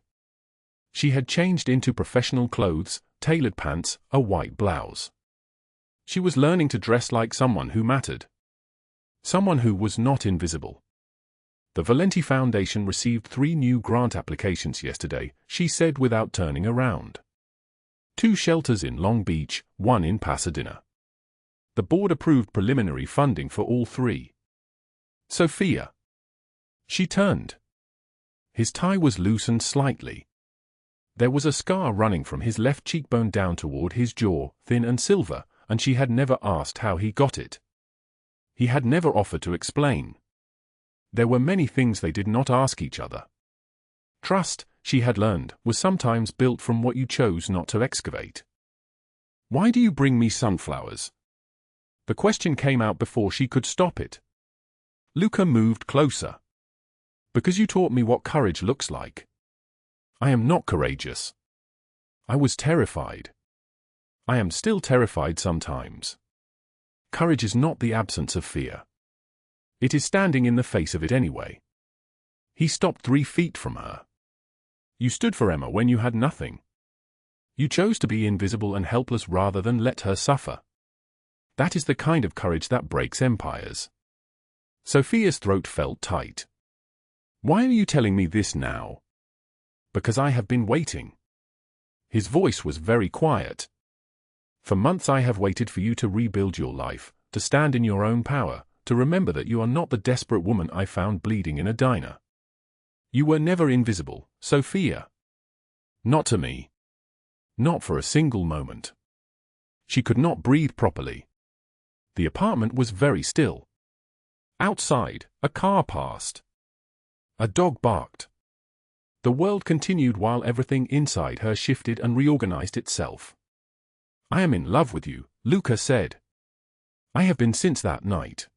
She had changed into professional clothes, tailored pants, a white blouse. She was learning to dress like someone who mattered. Someone who was not invisible. The Valenti Foundation received 3 new grant applications yesterday, she said without turning around. 2 shelters in Long Beach, 1 in Pasadena. The board approved preliminary funding for all 3. Sofia. She turned. His tie was loosened slightly. There was a scar running from his left cheekbone down toward his jaw, thin and silver, and she had never asked how he got it. He had never offered to explain. There were many things they did not ask each other. Trust, she had learned, was sometimes built from what you chose not to excavate. "Why do you bring me sunflowers?" The question came out before she could stop it. Luca moved closer. "Because you taught me what courage looks like." "I am not courageous. I was terrified. I am still terrified sometimes. Courage is not the absence of fear. It is standing in the face of it anyway." He stopped 3 feet from her. "You stood for Emma when you had nothing. You chose to be invisible and helpless rather than let her suffer. That is the kind of courage that breaks empires." Sofia's throat felt tight. "Why are you telling me this now?" "Because I have been waiting." His voice was very quiet. "For months I have waited for you to rebuild your life, to stand in your own power, to remember that you are not the desperate woman I found bleeding in a diner. You were never invisible, Sofia. Not to me. Not for a single moment." She could not breathe properly. The apartment was very still. Outside, a car passed. A dog barked. The world continued while everything inside her shifted and reorganized itself. "I am in love with you," Luca said. "I have been since that night.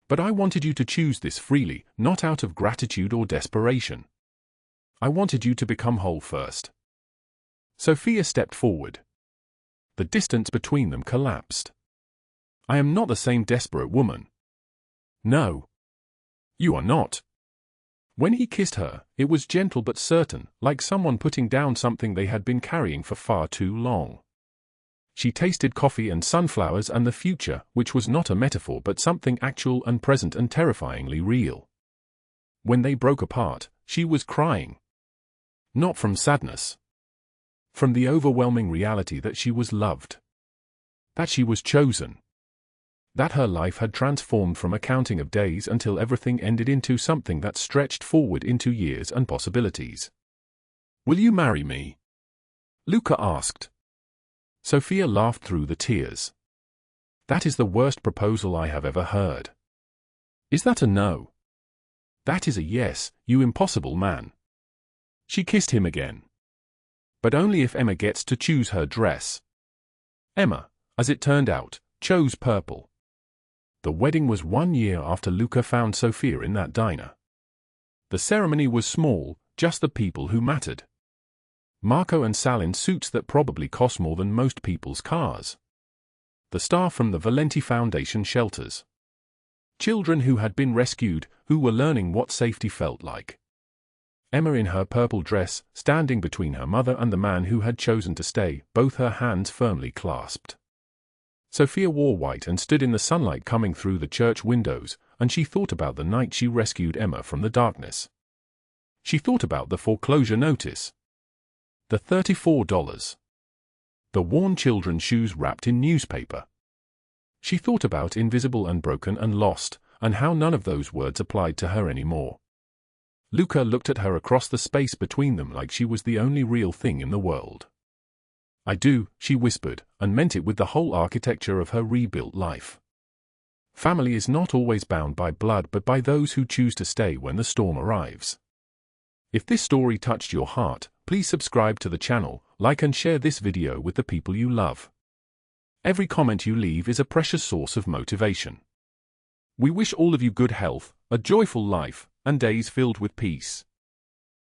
But I wanted you to choose this freely, not out of gratitude or desperation. I wanted you to become whole first." Sofia stepped forward. The distance between them collapsed. "I am not the same desperate woman." "No. You are not." When he kissed her, it was gentle but certain, like someone putting down something they had been carrying for far too long. She tasted coffee and sunflowers and the future, which was not a metaphor but something actual and present and terrifyingly real. When they broke apart, she was crying. Not from sadness. From the overwhelming reality that she was loved. That she was chosen. That her life had transformed from a counting of days until everything ended into something that stretched forward into years and possibilities. "Will you marry me?" Luca asked. Sofia laughed through the tears. "That is the worst proposal I have ever heard." "Is that a no?" "That is a yes, you impossible man." She kissed him again. "But only if Emma gets to choose her dress." Emma, as it turned out, chose purple. The wedding was 1 year after Luca found Sofia in that diner. The ceremony was small, just the people who mattered. Marco and Sal in suits that probably cost more than most people's cars. The staff from the Valenti Foundation shelters. Children who had been rescued, who were learning what safety felt like. Emma in her purple dress, standing between her mother and the man who had chosen to stay, both her hands firmly clasped. Sofia wore white and stood in the sunlight coming through the church windows, and she thought about the night she rescued Emma from the darkness. She thought about the foreclosure notice. The $34. The worn children's shoes wrapped in newspaper. She thought about invisible and broken and lost, and how none of those words applied to her anymore. Luca looked at her across the space between them like she was the only real thing in the world. "I do," she whispered, and meant it with the whole architecture of her rebuilt life. Family is not always bound by blood but by those who choose to stay when the storm arrives. If this story touched your heart, please subscribe to the channel, like and share this video with the people you love. Every comment you leave is a precious source of motivation. We wish all of you good health, a joyful life, and days filled with peace.